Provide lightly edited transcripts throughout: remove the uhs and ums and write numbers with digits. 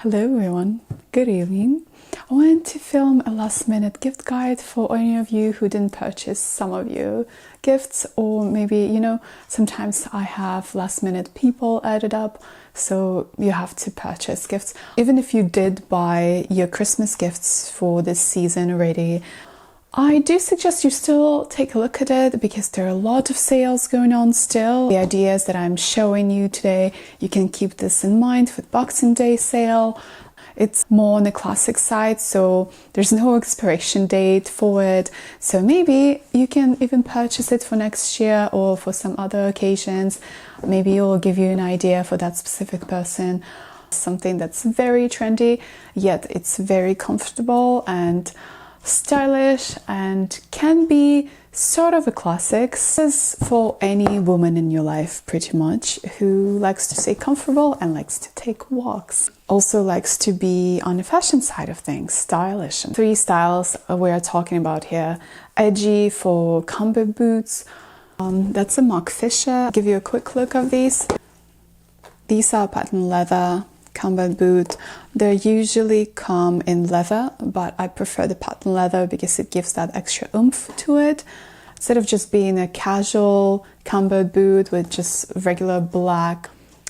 Hello everyone, good evening. I wanted to film a last minute gift guide for any of you who didn't purchase some of your gifts, or maybe, sometimes I have last minute people added up, so you have to purchase gifts. Even if you did buy your Christmas gifts for this season already, I do suggest you still take a look at it because there are a lot of sales going on still. The ideas that I'm showing you today, you can keep this in mind for Boxing Day sale. It's more on the classic side, so there's no expiration date for it. So maybe you can even purchase it for next year or for some other occasions. Maybe it will give you an idea for that specific person. Something that's very trendy, yet it's very comfortable and stylish and can be sort of a classic. This is for any woman in your life pretty much who likes to stay comfortable and likes to take walks. Also likes to be on the fashion side of things, stylish. And 3 styles we are talking about here. Edgy for combat boots. That's a Mark Fisher. I'll give you a quick look of these. These are patent leather combat boot. They usually come in leather, but I prefer the patent leather because it gives that extra oomph to it. Instead of just being a casual combat boot with just regular black,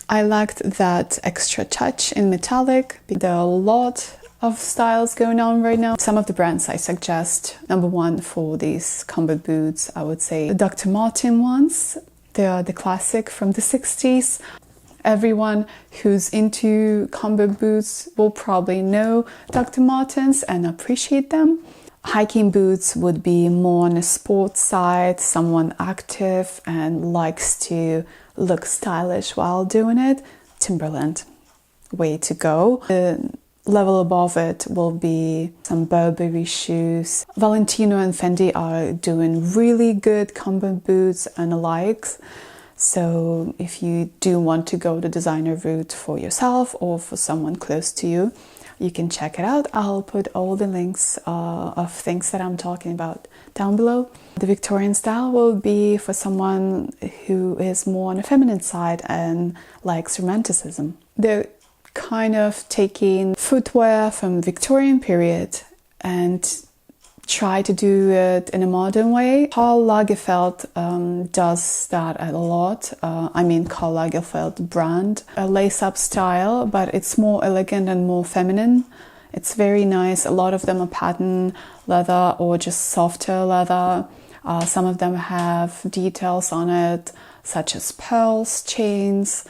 I liked that extra touch in metallic. There are a lot of styles going on right now. Some of the brands I suggest, number 1 for these combat boots, I would say the Dr. Martens ones. They are the classic from the 60s. Everyone who's into combat boots will probably know Dr. Martens and appreciate them. Hiking boots would be more on the sports side, someone active and likes to look stylish while doing it. Timberland, way to go. The level above it will be some Burberry shoes. Valentino and Fendi are doing really good combat boots and alikes. So if you do want to go the designer route for yourself or for someone close to you, you can check it out. I'll put all the links of things that I'm talking about down below. The Victorian style will be for someone who is more on the feminine side and likes romanticism. They're kind of taking footwear from Victorian period and try to do it in a modern way. Karl Lagerfeld does that a lot. Karl Lagerfeld brand. A lace-up style, but it's more elegant and more feminine. It's very nice. A lot of them are patent leather or just softer leather. Some of them have details on it, such as pearls, chains.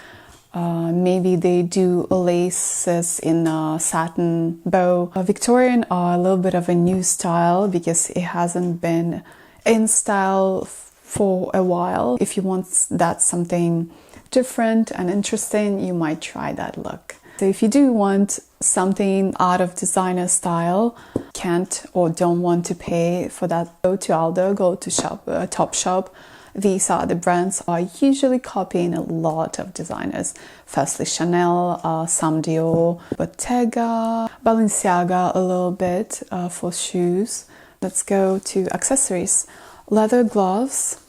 Maybe they do laces in a satin bow. Victorian are a little bit of a new style because it hasn't been in style for a while. If you want something different and interesting, you might try that look. So if you do want something out of designer style, can't or don't want to pay for that, go to Aldo, go to Topshop. These are the brands are usually copying a lot of designers. Firstly Chanel, some Dior, Bottega, Balenciaga a little bit for shoes. Let's go to accessories. Leather gloves.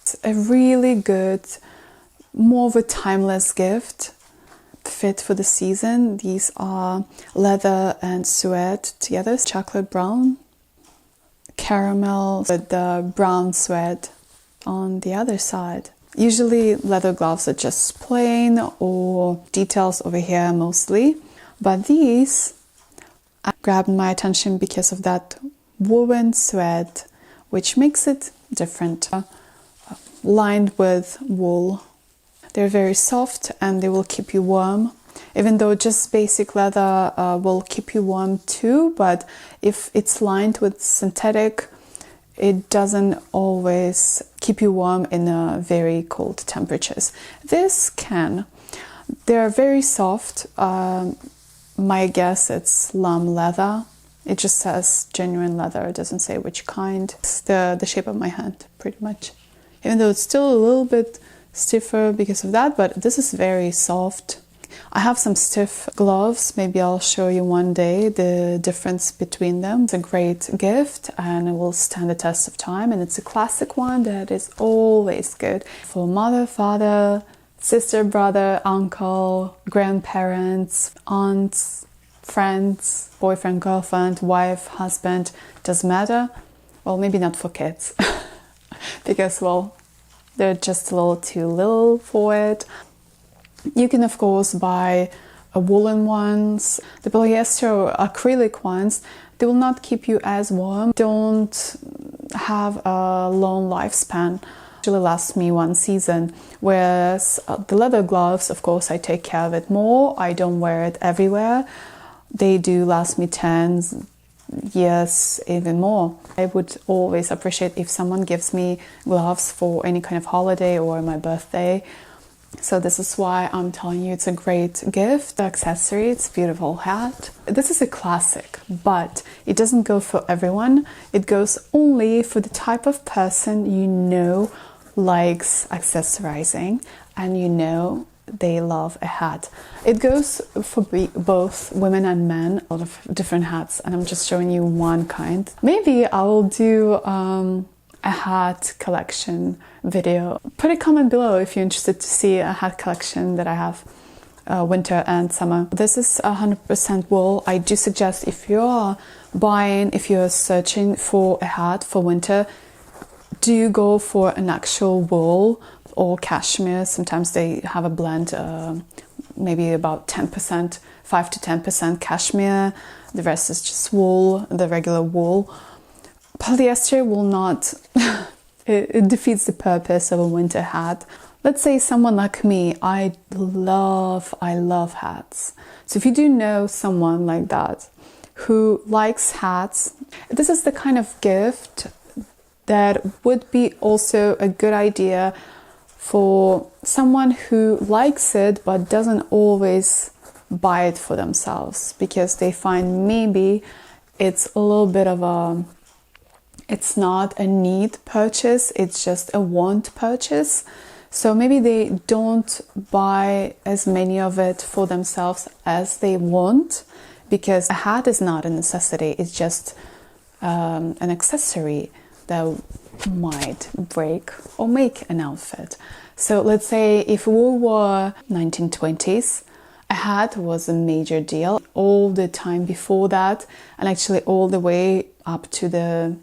It's a really good, more of a timeless gift. Fit for the season. These are leather and suede together. Chocolate brown. Caramel with the brown suede on the other side. Usually leather gloves are just plain or details over here mostly, but these grabbed my attention because of that woven suede, which makes it different. Lined with wool. They're very soft and they will keep you warm, even though just basic leather will keep you warm too, but if it's lined with synthetic, it doesn't always keep you warm in very cold temperatures. This can. They're very soft. My guess it's lamb leather. It just says genuine leather. It doesn't say which kind. It's the shape of my hand, pretty much. Even though it's still a little bit stiffer because of that, but this is very soft. I have some stiff gloves. Maybe I'll show you one day the difference between them. It's a great gift and it will stand the test of time, and it's a classic one that is always good for mother, father, sister, brother, uncle, grandparents, aunts, friends, boyfriend, girlfriend, wife, husband, doesn't matter. Well, maybe not for kids because, well, they're just a little too little for it. You can, of course, buy woolen ones. The polyester or acrylic ones, they will not keep you as warm, don't have a long lifespan. Actually lasts me one season, whereas the leather gloves, of course, I take care of it more. I don't wear it everywhere. They do last me 10 years, even more. I would always appreciate if someone gives me gloves for any kind of holiday or my birthday. So this is why I'm telling you it's a great gift. The accessory, it's a beautiful hat. This is a classic, but it doesn't go for everyone. It goes only for the type of person you know likes accessorizing and you know they love a hat. It goes for both women and men, a lot of different hats, and I'm just showing you one kind. Maybe I will do a hat collection video. Put a comment below if you're interested to see a hat collection that I have winter and summer. This is 100% wool. I do suggest if you're searching for a hat for winter, do go for an actual wool or cashmere. Sometimes they have a blend, maybe about 10%, 5 to 10% cashmere. The rest is just wool, the regular wool. Polyester will not, it defeats the purpose of a winter hat. Let's say someone like me, I love hats. So if you do know someone like that who likes hats, this is the kind of gift that would be also a good idea for someone who likes it but doesn't always buy it for themselves because they find maybe it's a little bit of a, it's not a need purchase, it's just a want purchase. So maybe they don't buy as many of it for themselves as they want, because a hat is not a necessity, it's just an accessory that might break or make an outfit. So let's say if we were 1920s, a hat was a major deal. All the time before that, and actually all the way up to the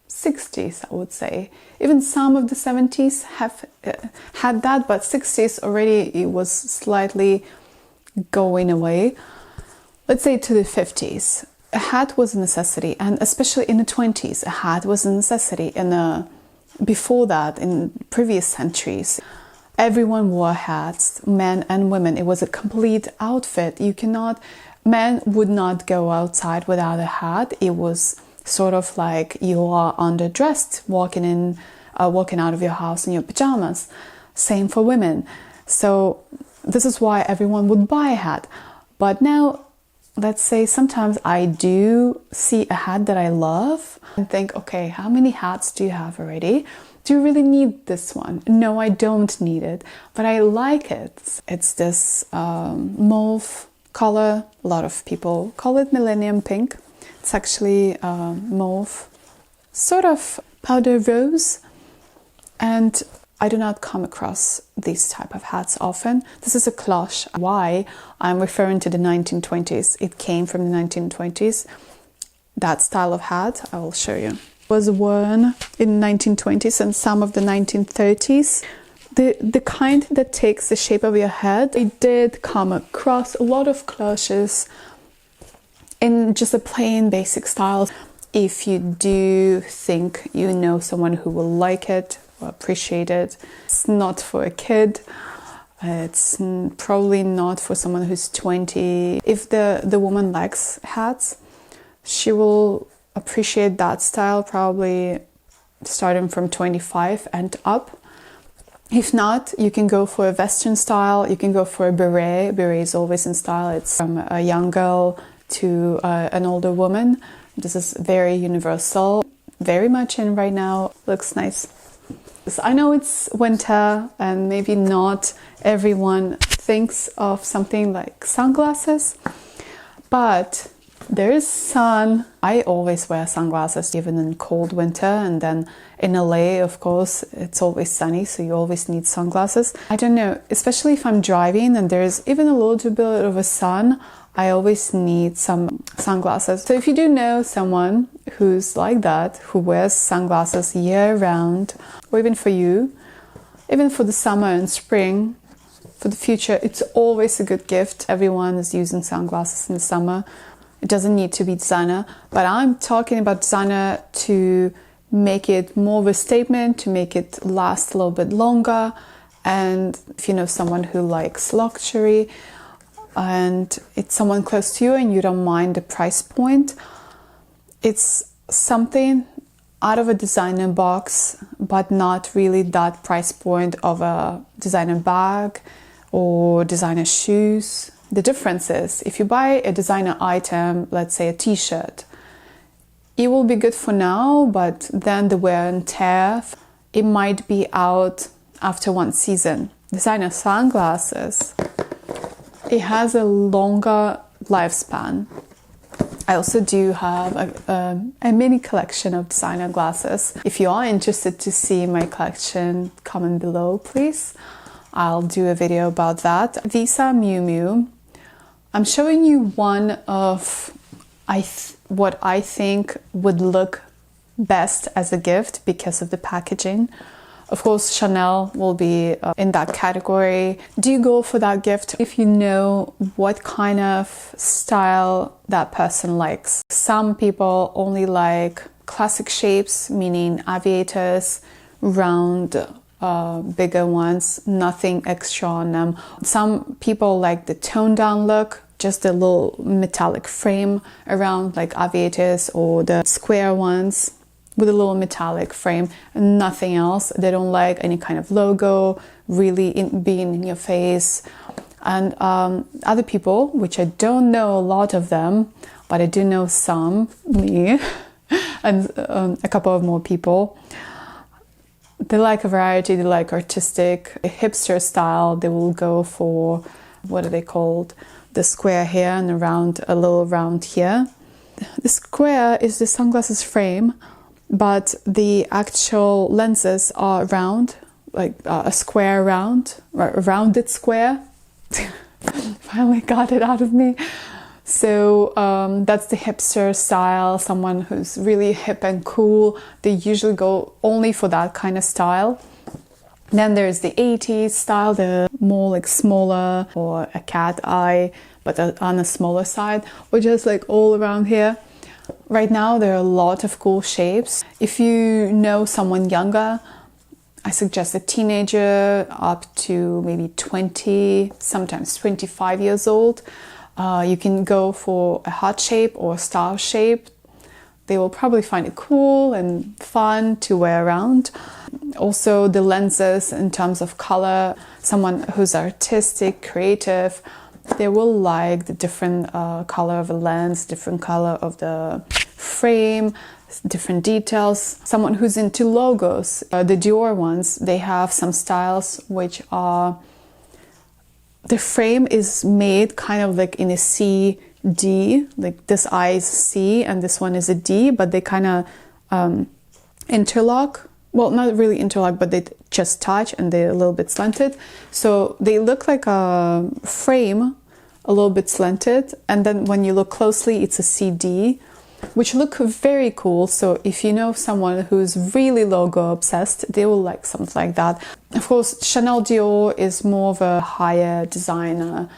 60s, I would say. Even some of the 70s have had that, but 60s already it was slightly going away. Let's say to the 50s, a hat was a necessity, and especially in the 20s, a hat was a necessity. And before that, in previous centuries, everyone wore hats, men and women. It was a complete outfit. Men would not go outside without a hat. It was sort of like you are underdressed, walking out of your house in your pajamas. Same for women. So this is why everyone would buy a hat. But now, let's say sometimes I do see a hat that I love and think, okay, how many hats do you have already? Do you really need this one? No, I don't need it, but I like it. It's this mauve color. A lot of people call it millennium pink. It's actually mauve, sort of powder rose, and I do not come across these type of hats often. This is a cloche. Why I'm referring to the 1920s. It came from the 1920s. That style of hat, I will show you, was worn in the 1920s and some of the 1930s. The kind that takes the shape of your head. I did come across a lot of cloches in just a plain basic style. If you do think you know someone who will like it or appreciate it, it's not for a kid. It's probably not for someone who's 20. If the woman likes hats, she will appreciate that style probably starting from 25 and up. If not, you can go for a Western style. You can go for a beret. Beret is always in style. It's from a young girl to an older woman. This is very universal, very much in right now. Looks nice. I know it's winter and maybe not everyone thinks of something like sunglasses, but There is sun. I always wear sunglasses even in cold winter, and then in LA, of course, it's always sunny, so you always need sunglasses. I don't know, especially if I'm driving and there's even a little bit of a sun, I always need some sunglasses. So if you do know someone who's like that, who wears sunglasses year round, or even for you, even for the summer and spring, for the future, it's always a good gift. Everyone is using sunglasses in the summer. It doesn't need to be designer, but I'm talking about designer to make it more of a statement, to make it last a little bit longer. And if you know someone who likes luxury and it's someone close to you and you don't mind the price point, it's something out of a designer box, but not really that price point of a designer bag or designer shoes. The difference is, if you buy a designer item, let's say a t-shirt, it will be good for now, but then the wear and tear, it might be out after one season. Designer sunglasses, it has a longer lifespan. I also do have a mini collection of designer glasses. If you are interested to see my collection, comment below, please. I'll do a video about that. These are Miu Miu. I'm showing you one of what I think would look best as a gift because of the packaging. Of course, Chanel will be in that category. Do you go for that gift if you know what kind of style that person likes? Some people only like classic shapes, meaning aviators, round, bigger ones, nothing extra on them. Some people like the toned down look, just a little metallic frame around, like aviators, or the square ones with a little metallic frame and nothing else. They don't like any kind of logo really being in your face. And other people, which I don't know a lot of them, but I do know some, me and a couple of more people, they like a variety. They like artistic, a hipster style. They will go for, what are they called? The square here and around, a little round here. The square is the sunglasses frame, but the actual lenses are round, like a square round, or a rounded square. Finally got it out of me. So that's the hipster style, someone who's really hip and cool. They usually go only for that kind of style. Then there's the 80s style, the more like smaller, or a cat eye, but on a smaller side, or just like all around here. Right now, there are a lot of cool shapes. If you know someone younger, I suggest a teenager up to maybe 20, sometimes 25 years old. You can go for a heart shape or a star shape. They will probably find it cool and fun to wear around. Also, the lenses in terms of color, someone who's artistic, creative, they will like the different color of a lens, different color of the frame, different details. Someone who's into logos, the Dior ones, they have some styles which are, the frame is made kind of like in a C, D, like this eye is C and this one is a D, but they kind of interlock. Well, not really interlock, but they just touch and they're a little bit slanted. So they look like a frame, a little bit slanted. And then when you look closely, it's a CD, which look very cool. So if you know someone who's really logo obsessed, they will like something like that. Of course, Chanel Dior is more of a higher designer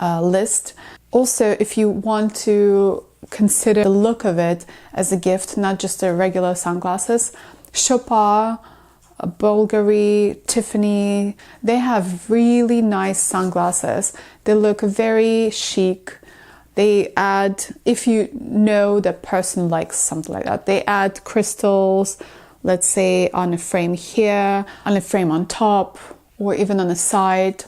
list. Also, if you want to consider the look of it as a gift, not just the regular sunglasses, Chopard, Bulgari, Tiffany, they have really nice sunglasses. They look very chic. They add, if you know the person likes something like that, they add crystals, let's say on a frame here, on a frame on top, or even on the side.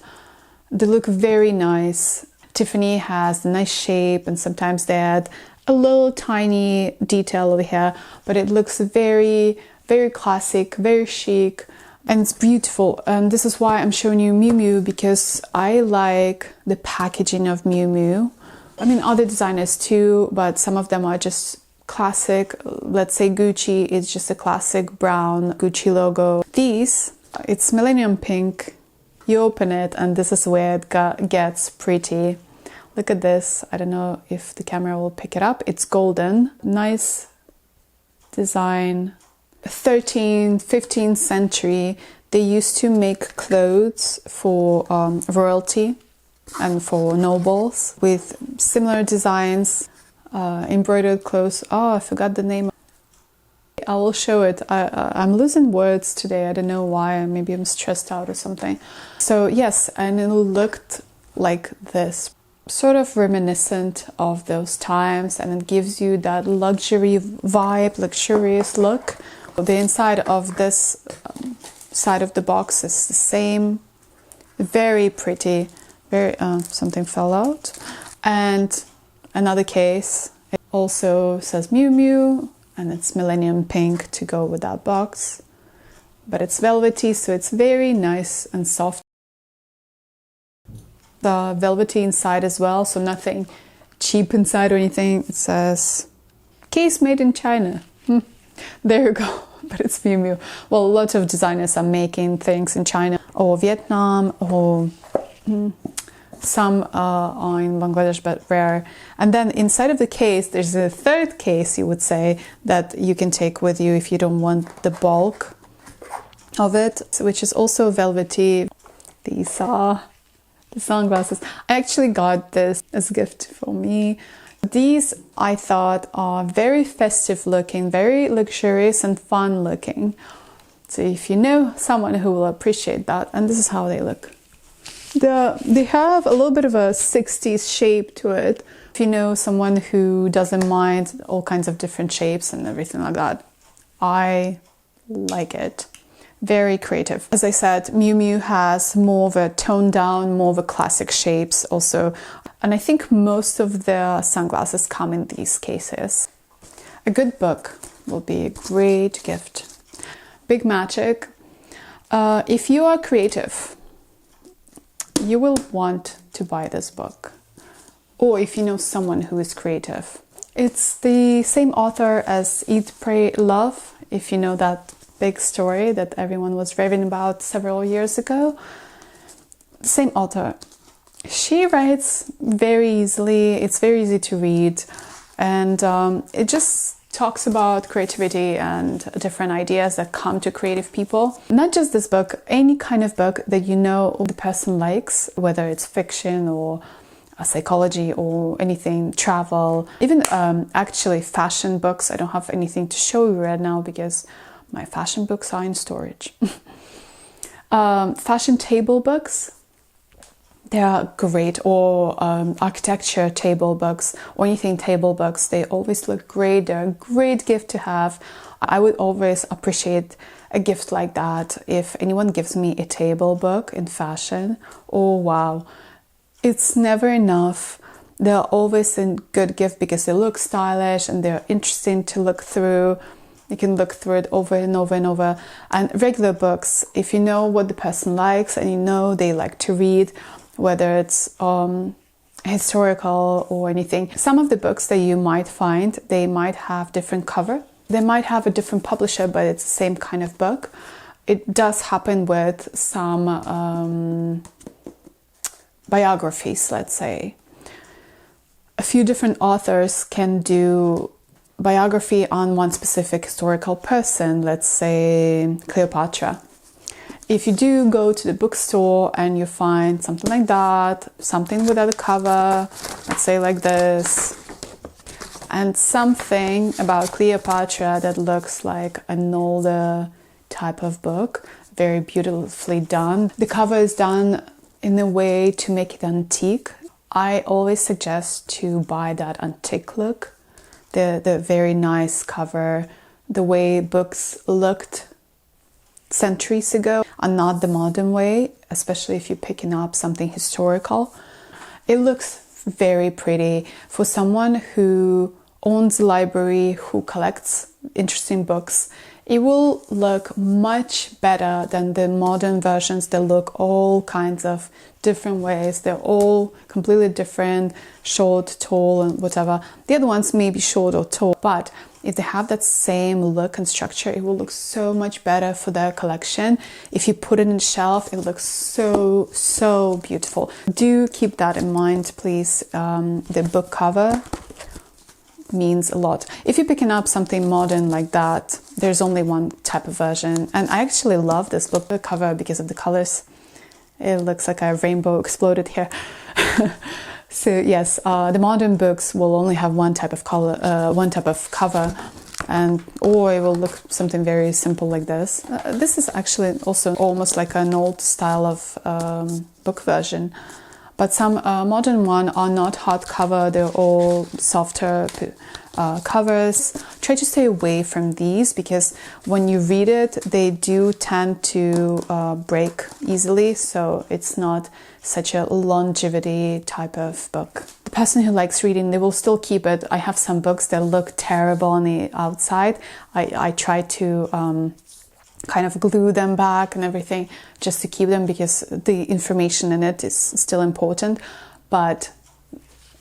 They look very nice. Tiffany has a nice shape, and sometimes they add a little tiny detail over here, but it looks very, very classic, very chic, and it's beautiful. And this is why I'm showing you Miu Miu, because I like the packaging of Miu Miu. I mean, other designers too, but some of them are just classic. Let's say Gucci is just a classic brown Gucci logo. These, it's Millennium Pink. You open it and this is where it gets pretty. Look at this. I don't know if the camera will pick it up. It's golden. Nice design. 13th, 15th century, they used to make clothes for royalty and for nobles with similar designs, embroidered clothes. Oh, I forgot the name. I will show it. I'm losing words today. I don't know why. Maybe I'm stressed out or something. So yes, and it looked like this, sort of reminiscent of those times, and it gives you that luxury vibe, luxurious look. The inside of this side of the box is the same, very pretty. Very something fell out. And another case, it also says Miu Miu, and it's Millennium Pink to go with that box, but it's velvety, so it's very nice and soft. The velvety inside as well, so nothing cheap inside or anything. It says case made in China. There you go. But it's Miu Miu. Well, a lot of designers are making things in China or Vietnam, or some are in Bangladesh, but rare. And then inside of the case, there's a third case, you would say, that you can take with you if you don't want the bulk of it, which is also velvety. These are the sunglasses. I actually got this as a gift for me. These, I thought, are very festive looking, very luxurious and fun looking. So if you know someone who will appreciate that, and this is how they look. They have a little bit of a 60s shape to it. If you know someone who doesn't mind all kinds of different shapes and everything like that, I like it. Very creative. As I said, Miu Miu has more of a toned down, more of a classic shapes also. And I think most of the sunglasses come in these cases. A good book will be a great gift. Big magic. If you are creative, you will want to buy this book. Or if you know someone who is creative. It's the same author as Eat, Pray, Love, if you know that big story that everyone was raving about several years ago. Same author. She writes very easily. It's very easy to read, and it just talks about creativity and different ideas that come to creative people. Not just this book, any kind of book that you know the person likes, whether it's fiction or psychology or anything, travel, even actually fashion books. I don't have anything to show you right now because my fashion books are in storage. Fashion table books, they are great, or architecture table books, or anything table books. They always look great. They're a great gift to have. I would always appreciate a gift like that. If anyone gives me a table book in fashion, oh wow, it's never enough. They're always a good gift because they look stylish and they're interesting to look through. You can look through it over and over and over. And regular books, if you know what the person likes and you know they like to read, whether it's historical or anything. Some of the books that you might find, they might have different cover. They might have a different publisher, but it's the same kind of book. It does happen with some biographies, let's say. A few different authors can do biography on one specific historical person, let's say Cleopatra. If you do go to the bookstore and you find something like that, something without a cover, let's say like this, and something about Cleopatra that looks like an older type of book, very beautifully done. The cover is done in a way to make it antique. I always suggest to buy that antique look, the very nice cover, the way books looked centuries ago and not the modern way, especially if you're picking up something historical. It looks very pretty for someone who owns a library, who collects interesting books. it will look much better than the modern versions that look all kinds of different ways. They're all completely different, short, tall, and whatever. The other ones may be short or tall, but if they have that same look and structure, it will look so much better for their collection. If you put it on the shelf, it looks so beautiful. Do keep that in mind, please. The book cover means a lot. If you're picking up something modern like that, there's only one type of version, and I actually love this book cover because of the colors. It looks like a rainbow exploded here. So yes, the modern books will only have one type of color, one type of cover, or it will look something very simple like this. This is actually also almost like an old style of book version. But some modern ones are not hardcover, they're all softer covers. Try to stay away from these because when you read it, they do tend to break easily, so it's not such a longevity type of book. The person who likes reading, they will still keep it. I have some books that look terrible on the outside. I try to kind of glue them back and everything just to keep them because the information in it is still important. But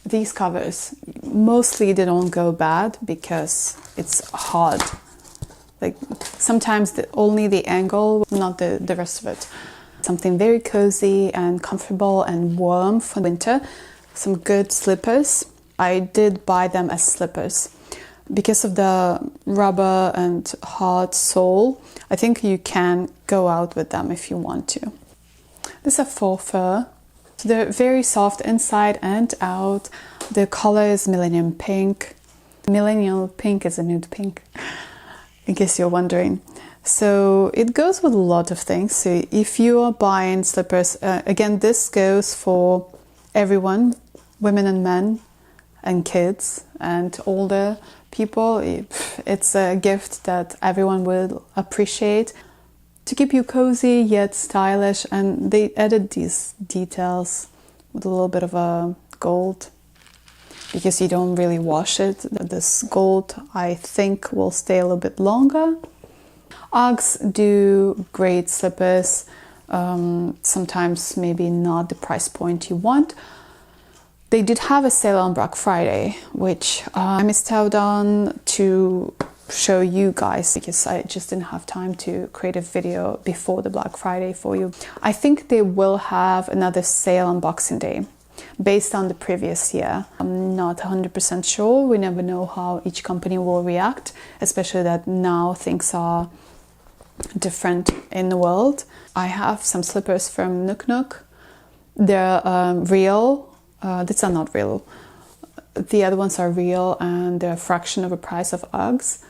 these covers, mostly they don't go bad because it's hard. Like sometimes only the angle, not the rest of it. Something very cozy and comfortable and warm for winter. Some good slippers. I did buy them as slippers. Because of the rubber and hard sole, I think you can go out with them if you want to. These are faux fur. They're very soft inside and out. The color is millennium pink. Millennial pink is a nude pink, in case you're wondering. So it goes with a lot of things. So if you are buying slippers, again, this goes for everyone, women and men and kids and older people. It's a gift that everyone will appreciate to keep you cozy yet stylish, and they added these details with a little bit of a gold because you don't really wash it. This gold, I think, will stay a little bit longer. Uggs do great slippers, sometimes maybe not the price point you want. They did have a sale on Black Friday, which I missed out on to show you guys because I just didn't have time to create a video before the Black Friday for you. I think they will have another sale on Boxing Day based on the previous year. I'm not 100% sure. We never know how each company will react, especially that now things are different in the world. I have some slippers from Nook Nook. They're real. These are not real. The other ones are real and they're a fraction of the price of Uggs.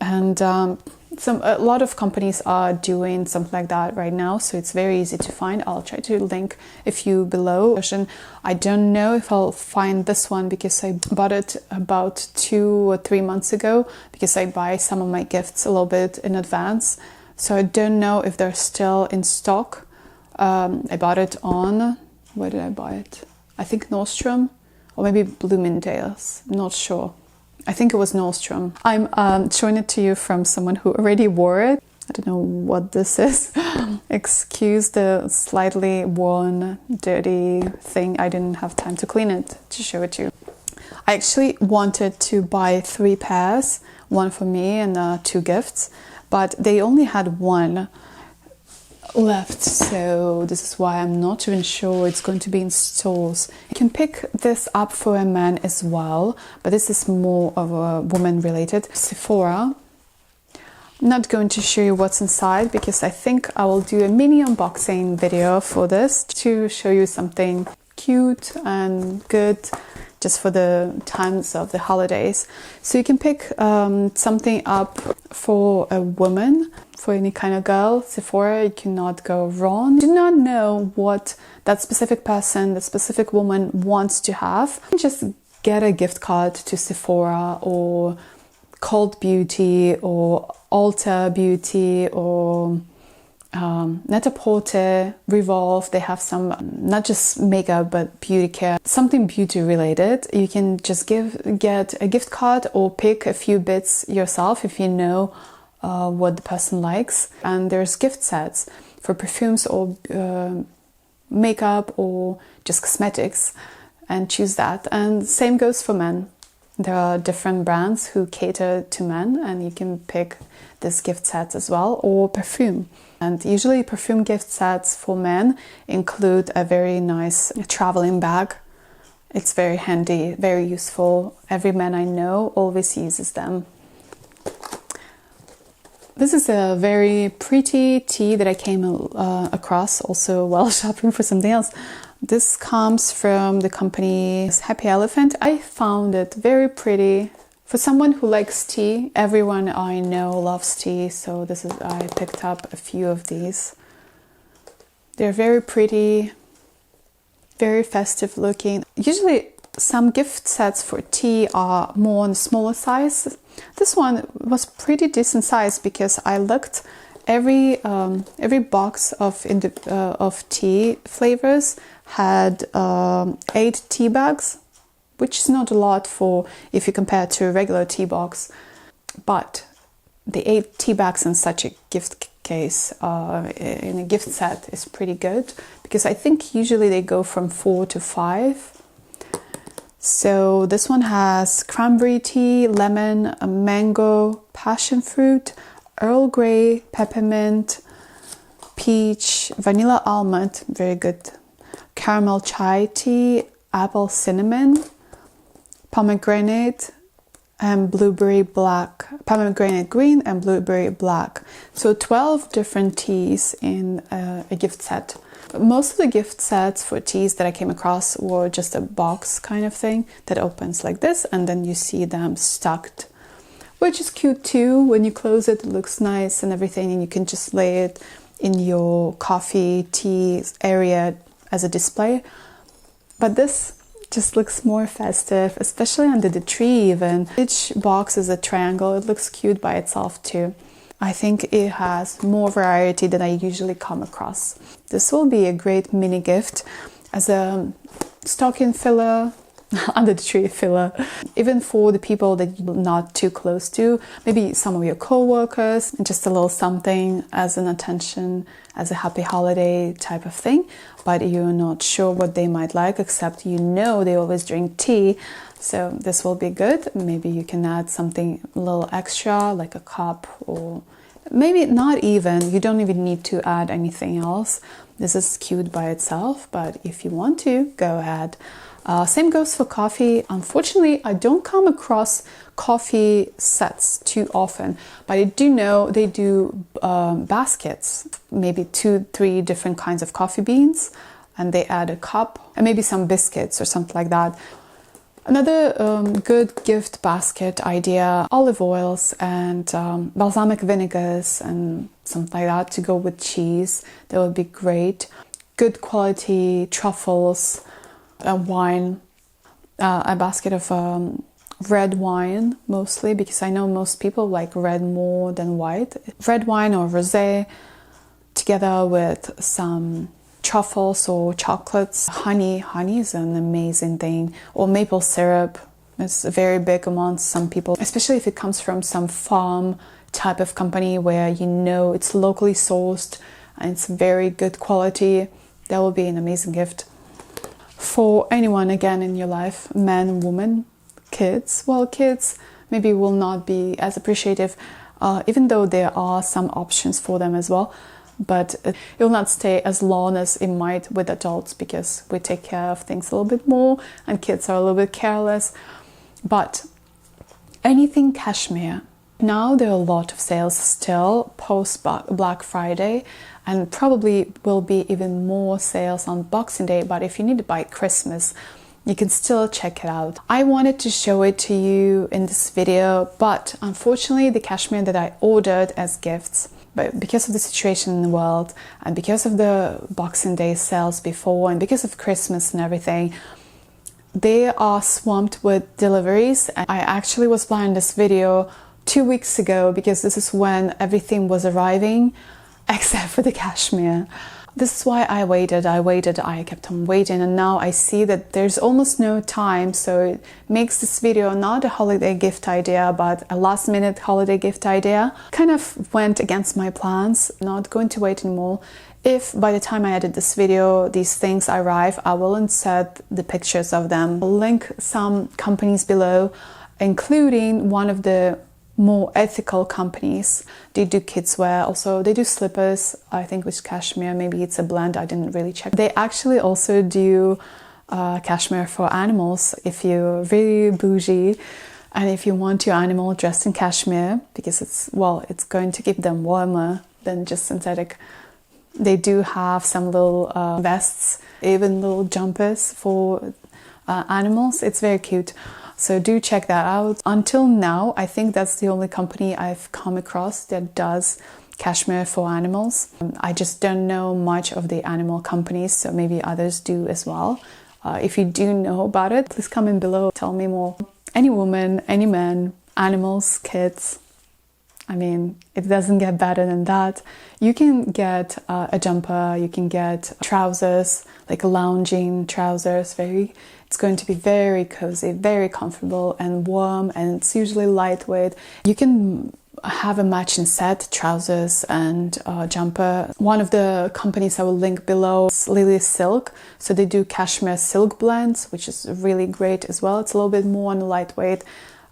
And a lot of companies are doing something like that right now, so it's very easy to find. I'll try to link a few below. I don't know if I'll find this one because I bought it about 2 or 3 months ago because I buy some of my gifts a little bit in advance. So I don't know if they're still in stock. I bought it on, where did I buy it? I think Nordstrom or maybe Bloomingdale's, I'm not sure. I think it was Nordstrom. I'm showing it to you from someone who already wore it. I don't know what this is. Excuse the slightly worn, dirty thing. I didn't have time to clean it to show it to you. I actually wanted to buy 3 pairs, one for me and 2 gifts, but they only had one left, so this is why I'm not even sure it's going to be in stores. You can pick this up for a man as well, but this is more of a woman related. Sephora. I'm not going to show you what's inside because I think I will do a mini unboxing video for this to show you something cute and good just for the times of the holidays. So you can pick something up for a woman, for any kind of girl. Sephora, you cannot go wrong. Do not know what that specific person, the specific woman wants to have. Just get a gift card to Sephora or Cult Beauty or Ulta Beauty or Net-a-Porter, Revolve. They have some, not just makeup, but beauty care, something beauty related. You can just get a gift card or pick a few bits yourself if you know what the person likes. And there's gift sets for perfumes or makeup or just cosmetics, and choose that. And same goes for men. There are different brands who cater to men, and you can pick this gift sets as well, or perfume. And usually perfume gift sets for men include a very nice traveling bag. It's very handy, very useful. Every man I know always uses them. This is a very pretty tee that I came across also while shopping for something else. This comes from the company Happy Elephant. I found it very pretty. For someone who likes tea, everyone I know loves tea, so I picked up a few of these. They're very pretty, very festive looking. Usually some gift sets for tea are more on the smaller size. This one was pretty decent size because I looked. Every box of tea flavors had 8 tea bags, which is not a lot for if you compare to a regular tea box. But the 8 tea bags in such a gift case in a gift set is pretty good, because I think usually they go from 4 to 5. So this one has cranberry tea, lemon, mango, passion fruit, Earl Grey, peppermint, peach, vanilla almond, very good, caramel chai tea, apple cinnamon, pomegranate and blueberry black, pomegranate green and blueberry black. So 12 different teas in a gift set. Most of the gift sets for teas that I came across were just a box kind of thing that opens like this, and then you see them stacked, which is cute too. When you close it, it looks nice and everything, and you can just lay it in your coffee, tea area as a display. But this just looks more festive, especially under the tree even. Each box is a triangle. It looks cute by itself too. I think it has more variety than I usually come across. This will be a great mini gift as a stocking filler, under the tree filler, even for the people that you're not too close to, maybe some of your co-workers, and just a little something as an attention, as a happy holiday type of thing. But you're not sure what they might like, except you know they always drink tea, so this will be good. Maybe you can add something a little extra, like a cup, or maybe not even, you don't even need to add anything else. This is cute by itself, but if you want to, go ahead. Same goes for coffee. Unfortunately, I don't come across coffee sets too often, but I do know they do baskets, maybe 2-3 different kinds of coffee beans, and they add a cup and maybe some biscuits or something like that. Another good gift basket idea, olive oils and balsamic vinegars and something like that to go with cheese. That would be great. Good quality truffles, wine, a basket of red wine mostly, because I know most people like red more than white. Red wine or rosé together with some truffles or chocolates. Honey is an amazing thing, or maple syrup. It's a very big amount. Some people, especially if it comes from some farm type of company where you know it's locally sourced and it's very good quality, that will be an amazing gift. For anyone again in your life, man, woman, kids. Well, kids maybe will not be as appreciative, even though there are some options for them as well. But it will not stay as long as it might with adults, because we take care of things a little bit more and kids are a little bit careless. But anything cashmere. Now there are a lot of sales still post Black Friday, and probably will be even more sales on Boxing Day. But if you need to buy Christmas, you can still check it out. I wanted to show it to you in this video, but unfortunately the cashmere that I ordered as gifts, but because of the situation in the world and because of the Boxing Day sales before and because of Christmas and everything, they are swamped with deliveries. I actually was planning this video 2 weeks ago because this is when everything was arriving except for the cashmere. This is why I waited, I kept on waiting, and now I see that there's almost no time, so it makes this video not a holiday gift idea, but a last minute holiday gift idea. Kind of went against my plans, not going to wait anymore. If by the time I edit this video, these things arrive, I will insert the pictures of them. I'll link some companies below, including one of the more ethical companies. They do kids wear, also they do slippers, I think with cashmere, maybe it's a blend, I didn't really check. They actually also do cashmere for animals if you're really bougie and if you want your animal dressed in cashmere, because it's, well, it's going to keep them warmer than just synthetic. They do have some little vests, even little jumpers for animals. It's very cute. So do check that out. Until now, I think that's the only company I've come across that does cashmere for animals. I just don't know much of the animal companies, so maybe others do as well. If you do know about it, please comment below, tell me more. Any woman, any man, animals, kids, I mean, it doesn't get better than that. You can get a jumper, you can get trousers, like lounging trousers, it's going to be very cozy, very comfortable and warm, and it's usually lightweight. You can have a matching set, trousers and jumper. One of the companies I will link below is Lily Silk. So they do cashmere silk blends, which is really great as well. It's a little bit more on the lightweight.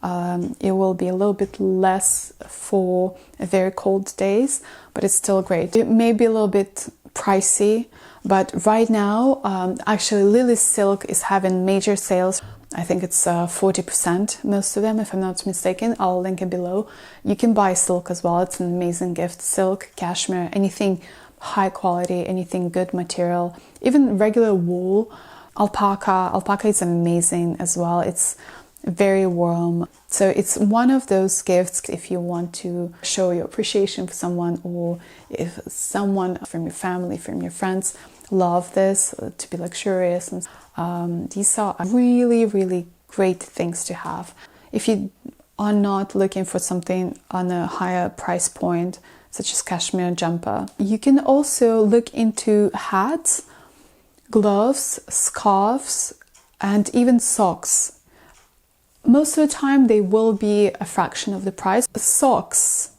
It will be a little bit less for very cold days, but it's still great. It may be a little bit pricey, but right now, actually Lily Silk is having major sales. I think it's 40%, most of them, if I'm not mistaken. I'll link it below. You can buy silk as well. It's an amazing gift. Silk, cashmere, anything high quality, anything good material, even regular wool. Alpaca is amazing as well. It's very warm. So it's one of those gifts if you want to show your appreciation for someone, or if someone from your family, from your friends love this, to be luxurious. And these are really, really great things to have. If you are not looking for something on a higher price point, such as cashmere jumper, you can also look into hats, gloves, scarves, and even socks. Most of the time they will be a fraction of the price. Socks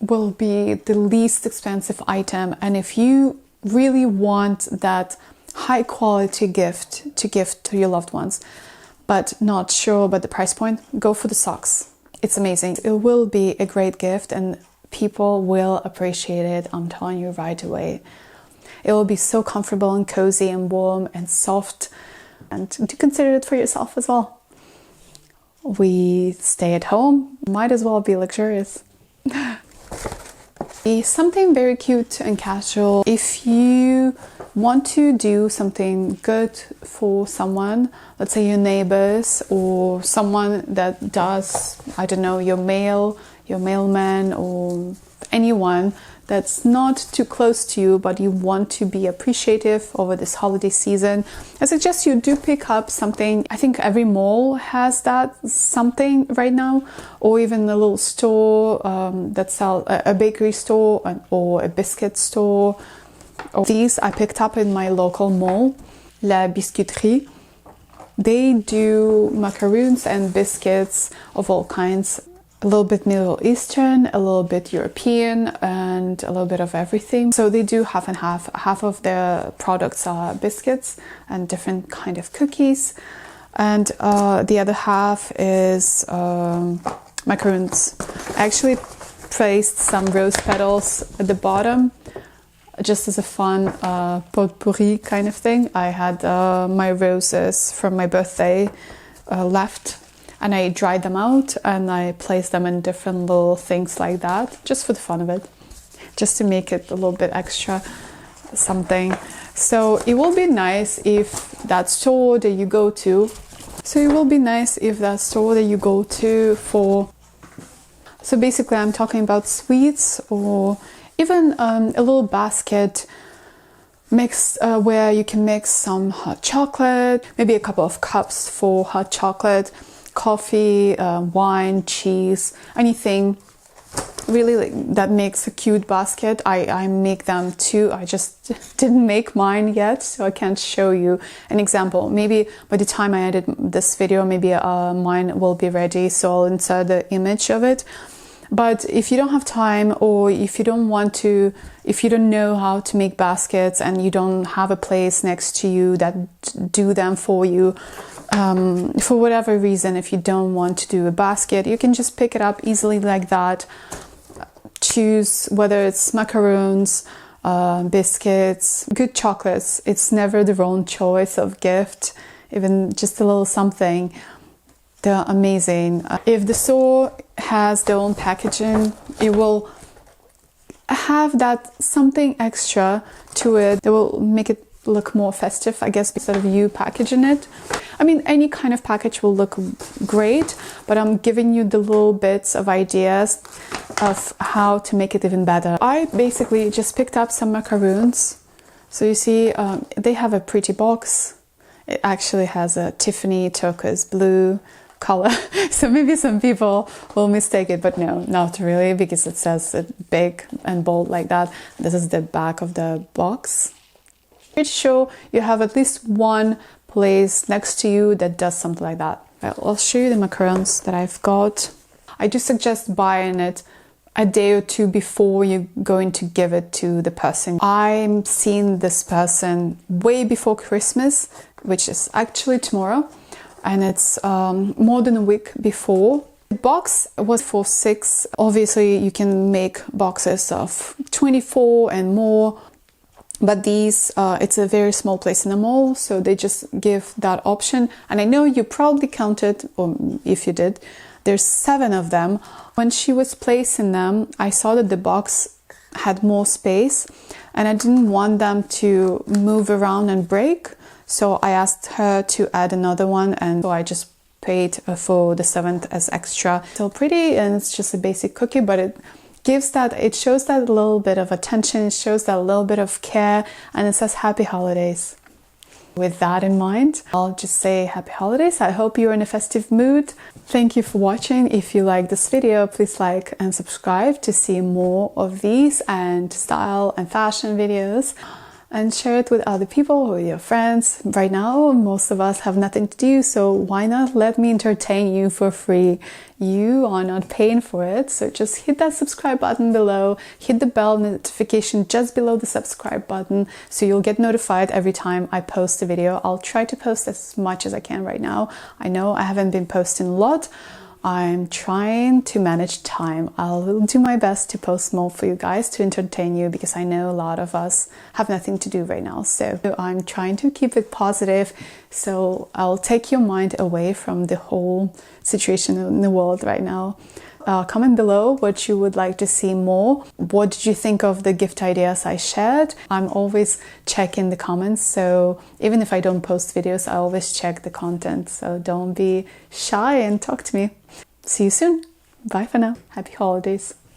will be the least expensive item, and if you really want that high quality gift to give to your loved ones, but not sure about the price point, go for the socks. It's amazing. It will be a great gift and people will appreciate it, I'm telling you right away. It will be so comfortable and cozy and warm and soft, and do consider it for yourself as well. We stay at home, might as well be luxurious. Something very cute and casual. If you want to do something good for someone, let's say your neighbors or someone that does, I don't know, your mailman or anyone that's not too close to you, but you want to be appreciative over this holiday season, I suggest you do pick up something. I think every mall has that something right now, or even a little store that sells a bakery store or a biscuit store. These I picked up in my local mall, La Biscuiterie. They do macaroons and biscuits of all kinds. A little bit Middle Eastern, a little bit European, and a little bit of everything. So they do half and half. Half of their products are biscuits and different kind of cookies, and the other half is macaroons. I actually placed some rose petals at the bottom, just as a fun potpourri kind of thing. I had my roses from my birthday left, and I dried them out and I placed them in different little things like that, just for the fun of it, just to make it a little bit extra something. So it will be nice if that store that you go to, so basically I'm talking about sweets, or even a little basket mix where you can mix some hot chocolate, maybe a couple of cups for hot chocolate, coffee, wine, cheese, anything really that makes a cute basket. I make them too. I just didn't make mine yet, so I can't show you an example. Maybe by the time I edit this video, maybe mine will be ready, so I'll insert the image of it. But if you don't have time, or if you don't want to, if you don't know how to make baskets and you don't have a place next to you that do them for you, for whatever reason, if you don't want to do a basket, you can just pick it up easily like that. Choose whether it's macaroons, biscuits, good chocolates. It's never the wrong choice of gift, even just a little something. They're amazing. If the store has their own packaging, it will have that something extra to it that will make it look more festive, I guess, instead of you packaging it. I mean, any kind of package will look great, but I'm giving you the little bits of ideas of how to make it even better. I basically just picked up some macaroons. So you see, they have a pretty box. It actually has a Tiffany turquoise blue color, so maybe some people will mistake it, but no, not really, because it says it big and bold like that. This is the back of the box. Pretty sure you have at least one place next to you that does something like that. I'll show you the macarons that I've got. I do suggest buying it a day or two before you're going to give it to the person. I'm seeing this person way before Christmas, which is actually tomorrow, and it's more than a week before. The box was for 6. Obviously, you can make boxes of 24 and more, but these, it's a very small place in the mall, so they just give that option. And I know you probably counted, or if you did, there's 7 of them. When she was placing them, I saw that the box had more space, and I didn't want them to move around and break. So I asked her to add another one, and so I just paid for the 7th as extra. So pretty, and it's just a basic cookie, but it gives that, it shows that little bit of attention, it shows that little bit of care, and it says Happy Holidays. With that in mind, I'll just say Happy Holidays. I hope you're in a festive mood. Thank you for watching. If you like this video, please like and subscribe to see more of these and style and fashion videos. And share it with other people, with your friends. Right now, most of us have nothing to do, so why not let me entertain you for free? You are not paying for it, so just hit that subscribe button below, hit the bell notification just below the subscribe button, so you'll get notified every time I post a video. I'll try to post as much as I can right now. I know I haven't been posting a lot. I'm trying to manage time. I'll do my best to post more for you guys to entertain you, because I know a lot of us have nothing to do right now. So I'm trying to keep it positive. So I'll take your mind away from the whole situation in the world right now. Comment below what you would like to see more. What did you think of the gift ideas I shared? I'm always checking the comments, so even if I don't post videos, I always check the content. So don't be shy and talk to me. See you soon. Bye for now. Happy holidays.